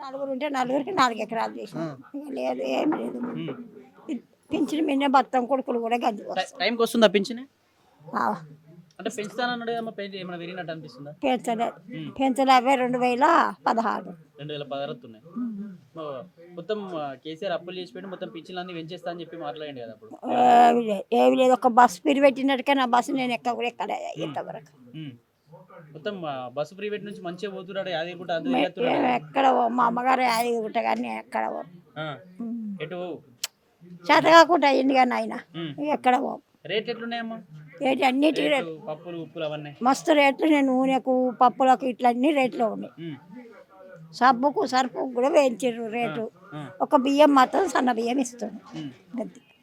నలుగురు ఉంటే నలుగురికి 4 ఎకరాలు చేసినాం. ఇక లేదు ఏం లేదు. పింఛన్ మీద బత్తం కొడుకులు కూడా గంజి టైంకి వస్తుందా పింఛన్? అంటే పెంచుతానన్నాడు ఏమో ఏమైనా పెరిగినట్టు అనిపిస్తుందా? పెంచలేదు. పెంచలేవే 2016 ఉన్నాయి. మొత్తం కేసీఆర్ అప్పులు చేసి పెట్టి మొత్తం పింఛన్లు అన్ని పెంచేస్తా అని చెప్పి మాట్లాడండి కదా అప్పుడు. ఏమి లేదు. ఒక బస్సు పిరి పెట్టినట్టుగా నా బస్సు నేను ఎక్క కూడా ఎక్కడ ఇంతవరకు. మొత్తం బస్సు ఫ్రీ పెట్టి నుంచి మంచిగా పోతున్నాడు. యాదగిరిగుట్ట ఎక్కడ మా అమ్మగారు యాదగిరిగుట్ట కానీ ఎక్కడ ఎటు చేత కాకుండా అయ్యింది కానీ ఆయన ఎక్కడ రేట్లు ఎట్లున్నాయమ్మా? రేట్లు అన్నిటికీ పప్పులు ఉప్పులు అవన్నీ మస్తు రేట్లు. నేను నూనెకు పప్పులకు ఇట్లా అన్ని రేట్లు ఉన్నాయి. సబ్బుకు సరుపు కూడా వేయించారు రేటు. ఒక బియ్యం మాత్రం సన్న బియ్యం ఇస్తుంది.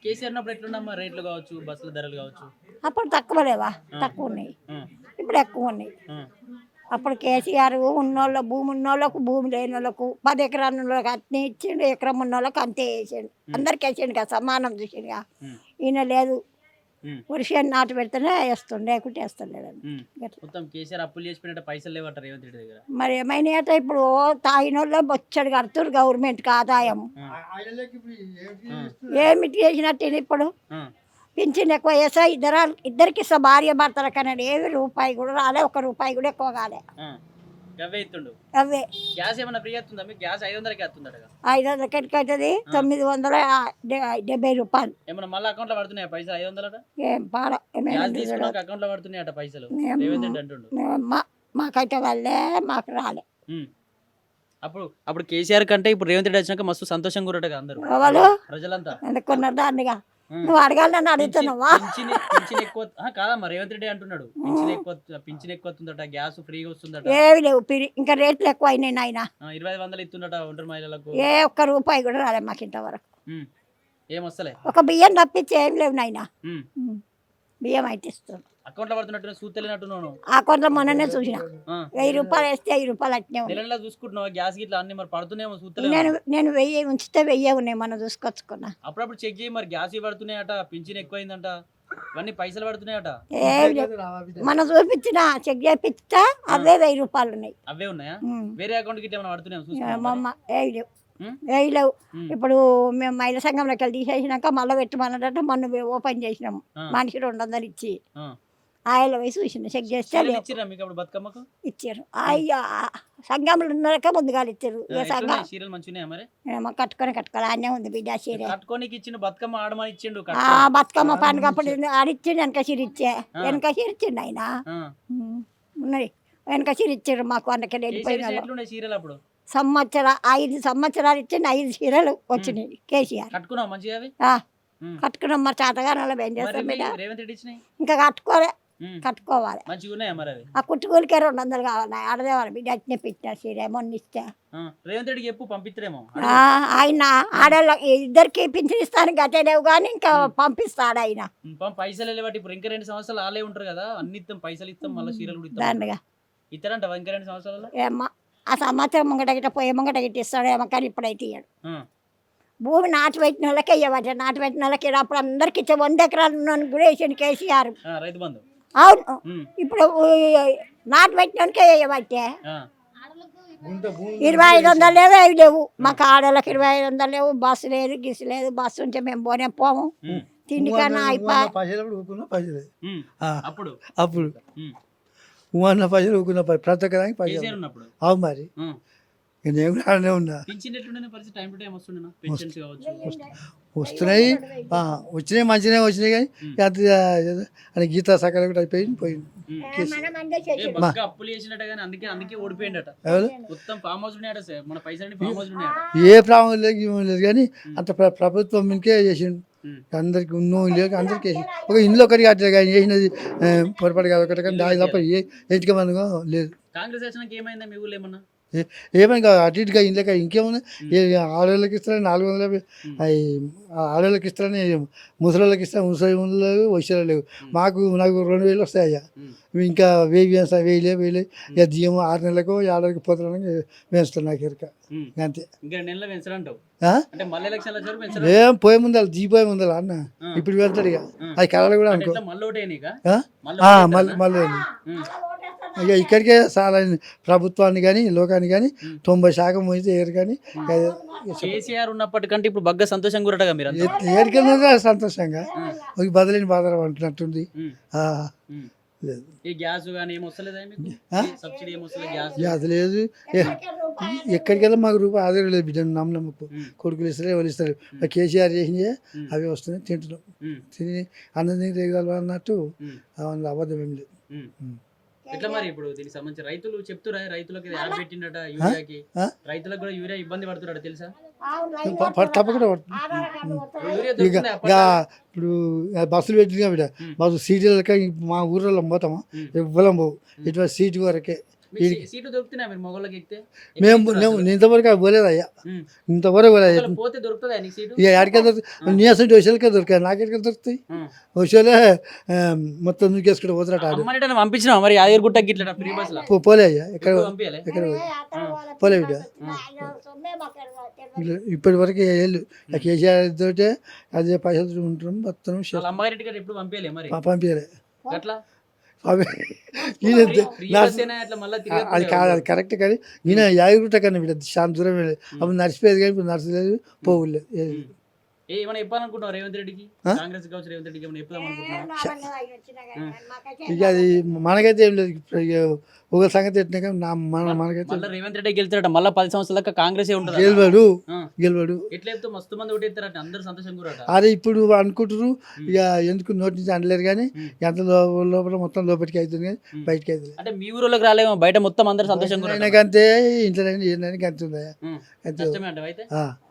కేసీఆర్ ఉన్నప్పుడు ఎట్లున్నామ్మా రేట్లు కావచ్చు, బస్సుల ధరలు కావచ్చు? అప్పుడు తక్కువ లేవా? తక్కువ ఉన్నాయి. ఇప్పుడు ఎక్కువ ఉన్నాయి. అప్పుడు కేసీఆర్ ఉన్నోళ్ళ భూమి ఉన్నోళ్ళకు, భూమి లేని వాళ్ళకు 10 ఎకరాల వాళ్ళకి అట్నే ఇచ్చిండు. ఎకరం ఉన్న వాళ్ళకి అంతే వేసిండు. అందరికి వేసిండు కదా, సమానం చూసిండుగా. ఈయన లేదు, వర్షాన్ని నాటు పెడితేనే వేస్తుండే, లేకుంటే వేస్తలేదండి. మొత్తం కేసీఆర్ అప్పులు చేసి పైసలు లేవట రేవంత్ రెడ్డి దగ్గర. మరి ఏమైనా ఇప్పుడు తాగిన వాళ్ళు బొచ్చడు కడుతురు గవర్నమెంట్కి ఆదాయం. ఏమిటి చేసినట్టు ఇప్పుడు పింఛన్ ఎక్కువ వేసా ఇద్దరికి ఇస్తా భార్య భర్తల కన్నా ఏమి రూపాయి కూడా రాలే. 1 రూపాయి కూడా ఎక్కువ కాలే. అవే గ్యాస్ ఏమన్నా ఫ్రీ అవుతుందా మీకు? గ్యాస్ 500కి అవుతుందట. 500కి అవుతుంది. 970 రూపాయలు. ఏమన్నా మళ్ళీ అకౌంట్ లో పడుతున్నాయా పైసలు? 500 ఏం పాడ అకౌంట్ లో పడుతున్నాయట పైసలు రేవంత్ రెడ్డి అంటుండు. మాకైతే వాళ్ళే, మాకు రాలే. అప్పుడు కేసీఆర్ కంటే ఇప్పుడు రేవంత్ రెడ్డి వచ్చినాక మస్తు సంతోషంగా ఉన్నారట అందరూ ప్రజలంతా. ఎందుకున్నారు దాన్నిగా? నువ్వు అడగాలని అడుగుతున్నావా? పింఛన్ ఎక్కువ కాదమ్మా, రేవంత్ రెడ్డి అంటున్నాడు పింఛన్ ఎక్కువ వస్తుందట, గ్యాస్ ఫ్రీగా వస్తుందట. ఏమి లేవు, ఇంకా రేట్లు ఎక్కువ అయినాయి నాయన. 2500 ఇస్తుందట ఒంటరి మహిళలకు. 1 రూపాయి కూడా రాలే మాకు ఇంతవరకు. ఏం వస్తలే. ఒక బియ్యం తప్పించి ఏం లేవు నాయన. బియ్యం అయితే ఇస్తుంది. అకౌంట్ లో పడుతున్నట్టు సూతలేనట్టున్నాను. అకౌంట్ లో మొన్ననే చూసిన 1000 రూపాయలు వేస్తే 1000 రూపాయలు అట్నే నెలలో చూసుకుంటున్నావు. గ్యాస్ గిట్లా అన్ని మరి పడుతున్నాయేమో సూతలే. నేను 1000 ఉంచితే 1000 ఉన్నాయి, మనం చూసుకొచ్చుకున్నా. అప్పుడప్పుడు చెక్ చేయి మరి, గ్యాస్ పడుతున్నాయట, పింఛన్ ఎక్కువైందంట, ఇవన్నీ పైసలు పడుతున్నాయట. మనం చూపించిన చెక్ చేపిస్తా అవే 1000 రూపాయలు ఉన్నాయి. అవే ఉన్నాయా? వేరే అకౌంట్ గిట్లా ఏమైనా పడుతున్నాయి? ఏవి లేవు. ఇప్పుడు మేము మహిళా సంఘంలోకి వెళ్ళి తీసేసినాక మళ్ళీ పెట్టమన్నట్టు మొన్న ఓపెన్ చేసినాము. మనిషి 200 ఇచ్చి ఆయల వయసు చూసిన చెక్ చేస్తే ఇచ్చారు. సంఘంలో ఉన్నాక ముందుగా ఇచ్చారు. కట్టుకొని అనే ఉంది బిడ్డ చీర. బతుకమ్మ పండుగ అప్పుడు ఆడిచ్చిండు. వెనక చీర ఇచ్చే, వెనక చీర ఇచ్చిండు ఆయన. ఉన్నది వెనక చీర ఇచ్చారు మాకు. అందుకే వెళ్ళిపోయిన సంవత్సరాలు 5 సంవత్సరాలు ఇచ్చిండు. 5 చీరలు వచ్చినాయి కేసీఆర్. కట్టుకున్నాం. మరి చేతగానాలో ఏం చేస్తాం బిడ్డ? ఇంకా కట్టుకోవాలి. ఆ కుట్టుకూలికే 200 కావాలి. ఆడదేవాలి బిడ్డ. అట్నే పెట్టిన చీర మొన్న ఇస్తే ఆయన ఆడవాళ్ళ ఇద్దరికి పింఛన్ ఇస్తానికి అటే లేవు కానీ ఇంకా పంపిస్తాడు ఆయన. పైసలు ఇప్పుడు ఇంకా 2 సంవత్సరాలు ఆలే ఉంటారు కదా, అన్ని ఇస్తాం పైసలు ఇస్తాం, మళ్ళీ చీరలు కూడా దండగా ఇస్తారంట ఇంకా 2 సంవత్సరాలు. ఏమ్మా ఆ సంవత్సరం ముంగట గిట్ట పోయే ముంగట గిట్ట ఇస్తాడు ఏమో, కానీ ఇప్పుడైతే ఇయ్యాడు. భూమి నాటు పెట్టిన వాళ్ళకే ఇవ్వబట్ట. నాటు పెట్టిన వాళ్ళకి అప్పుడు అందరికి ఇచ్చే 100 ఎకరాలు కూడా వేసాడు కేసీఆర్. రైతు బంధు. అవును. ఇప్పుడు నాటు పెట్టిన వాళ్ళకే ఇవ్వబట్టే. 2500 లేవు, అవి లేవు మాకు. ఆడవాళ్ళకి 2500 లేవు. బస్సు లేదు, గిసు లేదు. బస్సు ఉంటే మేము పోము. తిండికన్నా అయిపోయి అప్పుడు ఉన్న పైసలు ఊకున్న ప్రతి ఒక్కదానికి పైసలు. అవు మరి నేను కూడా ఆడనే ఉన్నా. వస్తున్నాయి మంచిగా వచ్చినాయి కానీ గీత సకల కూడా అయిపోయింది పోయింది. ఏ ప్రాబ్లం లేదు కానీ అంత ప్రభుత్వం మీకే చేసిండు. అందరికి లేదు, అందరికి ఒక ఇంట్లో ఒకరికి అట్లా కానీ చేసినది పొరపాటు కాదు. ఒకటి కానీ దాని తప్ప ఏంటికి మనకు లేదు. ఏమైనా అటు ఇటుగా ఇంట్లో ఇంకేముంది. ఆడవాళ్ళకి ఇస్తారని 400, ఆడవాళ్ళకి ఇస్తారని ముసలిళ్ళకి ఇస్తా. ముసలి లేవు, వయసులో లేవు. నాకు 2000 వస్తాయి అయ్యా. ఇంకా 1000 వేయలే ఇక దియ్యము 6 నెలలకు 7 నెలలకు పోతానికి వేస్తాను. నాకు ఎరక అంతే. ఏం పోయే ముందాలి, దిగిపోయే ముందాలి అన్న. ఇప్పుడు వెళ్తాడు ఇక అది కళలు కూడా అనుకో. మళ్ళీ ఇక ఇక్కడికే చాలా ప్రభుత్వాన్ని కానీ లోకాన్ని కానీ 90% అయితే ఏరు కానీ కేసీఆర్ ఉన్నప్పటికంటే ఇప్పుడు బగ్గ సంతోషంగా కూరటగా మీరు ఏరికెళ్ళినా సంతోషంగా ఒక బదిలీని బాధలు అంటున్నట్టుంది ఆ, లేదు ఈ గ్యాస్ కానీ ఏం వస్తలేదా మీకు సబ్సిడీ ఏం వస్తలేదు గ్యాస్ గ్యాస్ లేదు ఎక్కడికెళ్ళా మాకు రూపాయి ఆధారం లేదు బిడ్డ నమ్మకు కొడుకులు ఇస్తారు ఎవరు ఇస్తారు మరి కేసీఆర్ చేసిందే అవి వస్తున్నాయి తింటున్నాం తిని అన్నం తిని రేగలవా అన్నట్టు అందులో అబద్ధం ఏం లేదు ఎట్లా మరి ఇప్పుడు దీనికి సంబంధించి రైతులు చెప్తురా రైతులకు యాప్ పెట్టిండట యూరియాకి రైతులకు కూడా యూరియా ఇబ్బంది పడుతున్నాడు తెలుసా తప్పకుండా యూరియా ఇక దొరుకుతుందా ఇక ఇప్పుడు బస్సులు పెట్టినా బిడ్డ బస్సు సీట్లకి మా ఊర్లో పోతామా ఇవ్వలేం పోవు ఇటువంటి సీటు వరకే సీటు దొరుకుతున్నాయి మీరు మొగోళ్ళకి ఎక్కితే మేము ఇంతవరకు అవి పోలేదు అయ్యా ఇంతవరకు పోలేదు ఒకవేళ పోతే దొరుకుతుందా నీకు సీటు ఇక ఎక్కడికి దొరుకుతాయి నీ అసలు విషయాలకే దొరికాయి నాకెక్కడ దొరుకుతాయి విషయాలే మొత్తం నూకేసుకుంటూ పోతున్నట్టు ఆడు అమ్మని పంపించినా మరి యాదగిరిగుట్టకి ఇట్లా ఫ్రీ బస్ లో పోలే అయ్యా ఎక్కడ పంపించాలి ఎక్కడ పోలే బిడ్డ ఇప్పటి వరకు ఏళ్ళు కేసీఆర్ తోటే అదే పైసలు ఉంటున్నాం మొత్తం వాళ్ళ అమ్మగారి గారు ఎప్పుడు పంపించాలి మరి పంపించలే అట్లా ఫ్రీ నా బస్ అయినా అట్లా మళ్ళీ అది కాదు అది కరెక్ట్ కానీ ఈయన యాగిరిగుట్ట కన్నా బిడ్డ చాలా దూరం వెళ్ళేది అప్పుడు నడిచిపోయేది కానీ ఇప్పుడు నడిచలేదు పోవులేదు ఏమైనా చెప్పాలనుకుంటున్నావు రేవంత్ రెడ్డికి కాంగ్రెస్ కావచ్చు రేవంత్ రెడ్డికి ఏమైనా చెప్దాం అనుకుంటున్నావు ఇక అది మనకైతే ఏం లేదు ఇప్పుడు ఇక ఒక సంగతి ఎట్టినాక మనకైతే మళ్ళీ రేవంత్ రెడ్డికి వెళ్తారట మళ్ళీ 10 సంవత్సరాల దాకా కాంగ్రెస్ ఉంటుంది గెలవాడు ఎట్లా చెప్తే మస్తు మంది ఓటేస్తారట అందరు సంతోషం కూడా అదే ఇప్పుడు అనుకుంటారు ఇక ఎందుకు నోటి నుంచి అనలేరు కానీ ఎంత లోపల మొత్తం లోపలికి అవుతుంది కానీ బయటకి అవుతుంది అంటే మీ ఊరోళ్ళకి రాలేమో బయట మొత్తం అందరు సంతోషం కూడా అంతే ఇంట్లో ఏంటని అంతే ఉందా అంతే కష్టమే అంటే అయితే